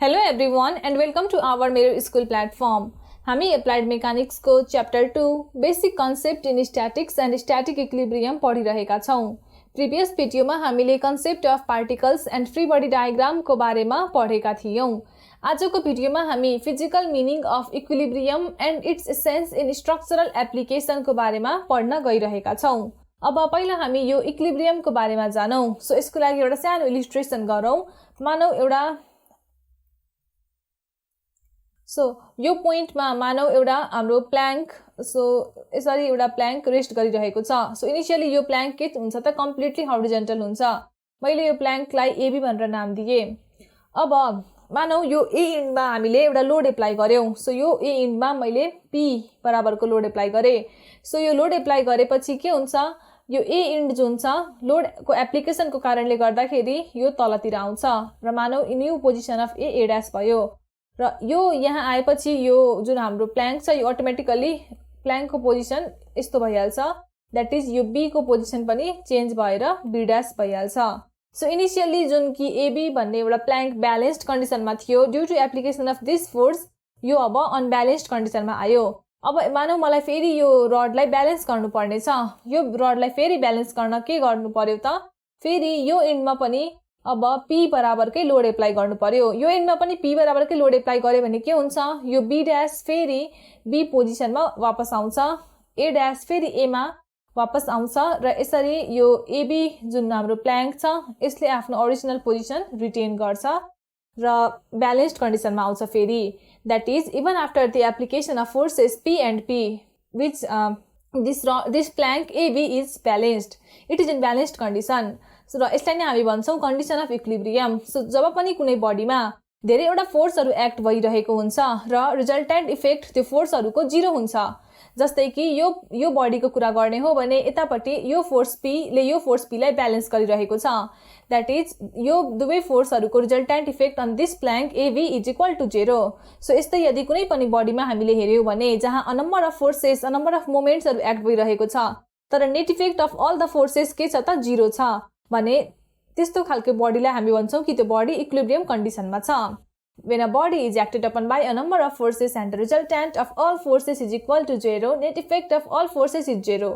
Hello everyone and welcome to our Mirror School platform. हामी applied mechanics को chapter 2 basic concept in statics and static equilibrium पढिरहेका छौं। Previous भिडियोमा हामीले concept of particles and free body diagram को बारेमा पढेका थियौं। आजको भिडियोमा हामी physical meaning of equilibrium and its essence in structural application को बारेमा पढ्न गइरहेका छौं। अब पहिला हामी यो इक्विलिब्रियम को बारेमा जानौं। सो यसको लागि एउटा सानो इलिस्ट्रेसन गरौं। मानौ एउटा यो पोइन्ट में मानौ एउटा हाम्रो प्लैंक यसरी एउटा प्लैंक रेस्ट गरिरहेको छ। सो इनिशियली यो प्लैंक के हुन्छ त कम्प्लिटली हॉरिजॉन्टल हुन्छ। मैले यो प्लैंकलाई एबी भनेर नाम दिए। अब मानौ यो ए इन्ड में हामीले एउटा लोड एप्लाई गर्यौं। सो यो ए इन्ड में मैले पी बराबरको लोड एप्लाई गरे। सो यो लोड एप्लाई गरेपछि के हुन्छ, यो ए इन्ड जुन छ लोड को एप्लिकेशन को कारणले गर्दाखेरि यो तलतिर आउँछ र मानौ new position of A dash भयो र यो यहाँ आएपछि यो जुन हाम्रो प्लैंक छ यो अटोमेटिकली प्लैंक को पोजिसन यस्तो भइहाल्छ। दैट इज यो बी को पोजिसन पनि चेन्ज भएर बी डैश भइहाल्छ। सो इनिशियली जुन कि एबी भन्ने एउटा प्लैंक ब्यालेन्स्ड कन्डिसनमा थियो, due to application of this force यो अब अनब्यालेन्स्ड कन्डिसनमा आयो। अब मानौ मलाई फेरि यो रडलाई ब्यालेन्स गर्नुपर्ने छ। यो रडलाई फेरि ब्यालेन्स गर्न के गर्नु पर्यो त, फेरि यो एन्डमा पनि अब पी बराबरकै लोड एप्लाई गर्नु पर्यो। यो एन्डमा पनि पी बराबरकै लोड एप्लाई गर्यो भने के हुन्छ, यो बी डैश फेरि बी पोजिसनमा वापस आउँछ, ए डैश फेरि ए मा वापस आउँछ र यसरी यो एबी जुन हाम्रो प्लैंक छ यसले आफ्नो ओरिजिनल पोजिसन रिटेन गर्छ र ब्यालेन्स्ड कन्डिसनमा आउँछ फेरि। That is even after the application of forces P and P which this plank AB is balanced, it is in balanced condition. र यसलाई नै हामी भन्छौं कन्डिसन अफ इक्विलिब्रियम। सो जब पनि कुनै बडीमा धेरैवटा फोर्सहरु एक्ट भइरहेको हुन्छ र रिजल्टेन्ट इफेक्ट त्यो फोर्सहरुको जीरो हुन्छ। जस्तै कि यो बडीको कुरा गर्ने हो भने यतापट्टि यो फोर्स पी ले यो फोर्स पी लाई ब्यालेन्स गरिरहेको छ। दैट इज यो दुवै फोर्सहरुको resultant effect on this plank AB is equal to 0। So यस्तै यदि कुनै पनि बडीमा हामीले हेर्यौं भने जहाँ a number of forces a number of मोमेन्ट्सहरु एक्ट भइरहेको छ तर net effect of all the forces के छ त 0 छ भने त्यस्तो खालको बडीलाई हामी भन्छौं कि त्यो बडी इक्विलिब्रियम कन्डिसनमा छ। When a body is acted upon by a number of forces and the resultant of all forces is equal to 0, net effect of all forces is 0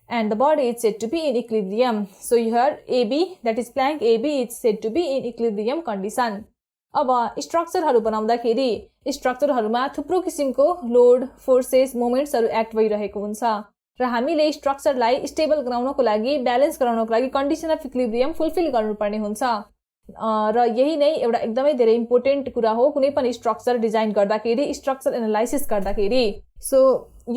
and the body is said to be in equilibrium. So here AB, that is Planck AB, is said to be in equilibrium condition. अब स्ट्रक्चरहरु बनाउँदाखेरि स्ट्रक्चरहरुमा थुप्रो किसिमको load, forces, मोमेन्ट्सहरु act भइरहेको हुन्छ र हामीले स्ट्रक्चरलाई stable गराउनको लागि, ब्यालेन्स गराउनको लागि कन्डिसन अफ इक्विलिब्रियम फुलफिल गर्नुपर्ने हुन्छ र यही नै एउटा एकदमै धेरै इम्पोर्टेन्ट कुरा हो कुनै पनि स्ट्रक्चर डिजाइन गर्दाखेरि, स्ट्रक्चर एनालाइसिस गर्दाखेरि। सो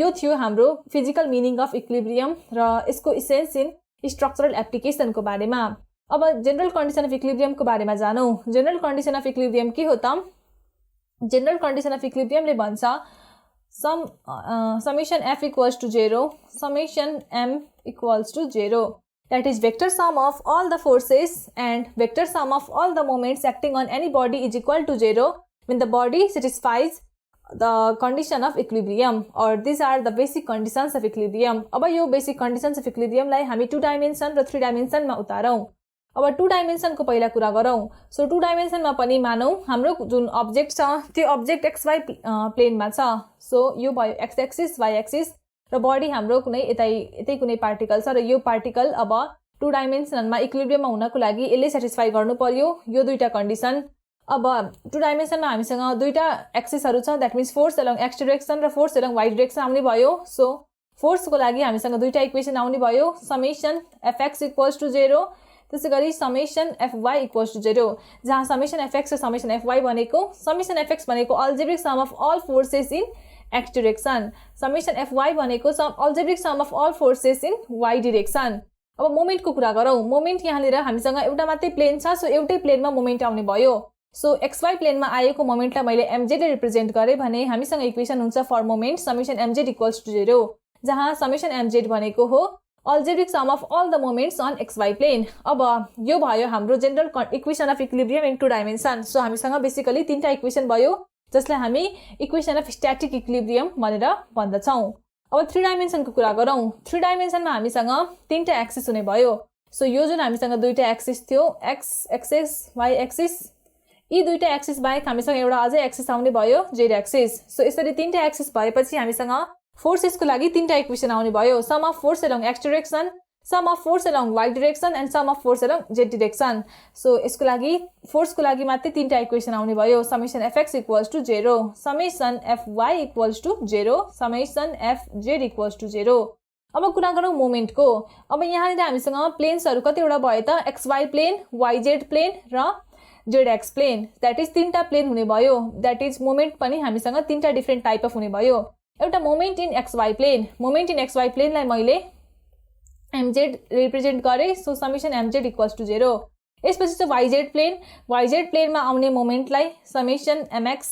यो थियो हाम्रो फिजिकल मिनिङ अफ इक्विलिब्रियम र यसको इसेन्स इन स्ट्रक्चरल एप्लिकेशन को बारेमा। अब जनरल कन्डिसन अफ इक्विलिब्रियम को बारेमा जानौं। जनरल कन्डिसन अफ इक्विलिब्रियम के हो त? जनरल कन्डिसन अफ इक्विलिब्रियम ले भन्छ summation f equals to 0, summation m equals to 0. That is vector sum of all the forces and vector sum of all the moments acting on any body is equal to 0 when the body satisfies the condition of equilibrium, or these are the basic conditions of equilibrium. अब यो basic conditions of equilibrium लाई हामी 2 dimension र 3 dimension मा उतारौं। अब 2 dimension को पहिला कुरा गरौं। सो 2 डाइमेन्सन मा पनि मानौ हाम्रो जुन अब्जेक्ट छ त्यो अब्जेक्ट xy प्लेन मा छ। सो यो भयो x एक्सिस, y एक्सिस र बडी हाम्रो कुनै यतै कुनै पार्टिकल छ र यो पार्टिकल अब 2 डाइमेन्सनमा इक्विलिब्रियममा हुनको लागि यसले सेटिस्फाई गर्नु पर्यो यो दुईटा कन्डिसन। अब 2 डाइमेन्सनमा हामीसँग दुईटा एक्सिसहरु छ, that means force along x direction र फोर्स अलोङ y डाइरेक्सन आउने भयो। सो फोर्स को लागि हामीसँग दुईटा इक्वेसन आउने भयो, समेसन fx इक्वल्स टु 0, त्यसैगरी समेसन fy इक्वल्स टु 0, जहाँ समेसन fx र समेसन fy भनेको समेसन fx भनेको algebraic sum of all forces in x direction, summation fy भनेको algebraic sum of all forces in y direction. अब moment को कुरा गरौं। मोमेन्ट यहाँनिर हामीसँग एउटा मात्रै प्लेन छ, सो एउटै प्लेनमा मोमेन्ट आउने भयो। सो xy प्लेनमा आएको मोमेन्टलाई मैले mz ले रिप्रेजेन्ट गरे भने हामीसँग इक्वेसन हुन्छ for moment summation mz equals to 0, जहाँ समेसन mz भनेको हो algebraic sum of all the moments on xy plane. अब यो भयो हाम्रो general equation of equilibrium in 2 dimension. So हामीसँग बेसिकली तीनटा इक्वेसन भयो जसलाई हामी इक्वेसन अफ स्ट्याटिक इक्विलिब्रियम भनेर भन्दछौं। अब 3 डाइमेन्सन को कुरा गरौं। 3 डाइमेन्सनमा हामीसँग तीनटा एक्सिस हुने भयो। सो यो जुन हामीसँग दुईटा एक्सिस थियो, x एक्सिस, y एक्सिस, यी दुईटा एक्सिस बाहेक हामीसँग एउटा अझै एक्सिस आउने भयो जेड एक्सिस। सो यसरी तीनटा एक्सिस भएपछि हामीसँग फोर्सेसको लागि तीनटा इक्वेसन आउने भयो, sum of force along X direction, sum of force along Y direction and sum of force along Z direction. So यसको लागि फोर्सको लागि मात्रै तीनटा इक्वेसन आउने भयो, summation FX equals to 0, summation FY equals to 0, summation FZ equals to 0। अब कुरा गरौँ मोमेन्टको। अब यहाँनिर हामीसँग प्लेन्सहरू कतिवटा भयो त, एक्सवाई प्लेन, वाइजेड प्लेन र Z X plane, that is तीनटा प्लेन हुने भयो। द्याट इज मोमेन्ट पनि हामीसँग तीनटा डिफ्रेन्ट टाइप अफ हुने भयो। एउटा moment in XY plane, moment in XY प्लेनलाई मैले एमजेड रिप्रेजेन्ट गरेँ, so summation MZ equals to 0। यसपछि चाहिँ वाइजेड प्लेन, वाइजेड प्लेनमा आउने मोमेन्टलाई समेसन एमएक्स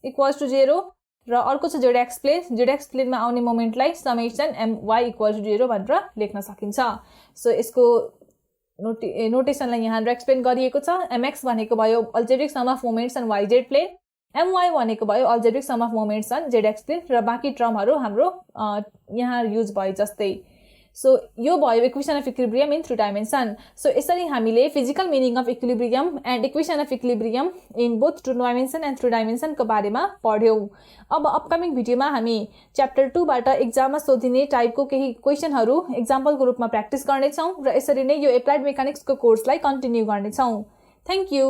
इक्वल्स टु 0 र अर्को छ Z X plane, Z X प्लेनमा आउने मोमेन्टलाई समेसन एमवाई इक्वल्स टु 0 भनेर लेख्न सकिन्छ। सो यसको नोटेसनलाई यहाँनिर एक्सप्लेन गरिएको छ। एमएक्स भनेको भयो algebraic sum of moments on YZ plane, MY भनेको भयो algebraic sum of moments on Z X plane र बाँकी टर्महरू हाम्रो यहाँ युज भयो जस्तै। सो यो भयो equation of equilibrium in 3 dimension. So यसरी हामीले physical meaning of equilibrium and equation of equilibrium in both 2 dimension and 3 डाइमेन्सनको बारेमा पढ्यौँ। अब अपकमिङ भिडियोमा हामी च्याप्टर 2 बाट एक्जाममा सोधिने टाइपको केही क्वेसनहरू एक्जाम्पलको रूपमा प्र्याक्टिस गर्नेछौँ र यसरी नै यो एप्लाइड मेकानिक्सको कोर्सलाई कन्टिन्यू गर्नेछौँ। Thank you.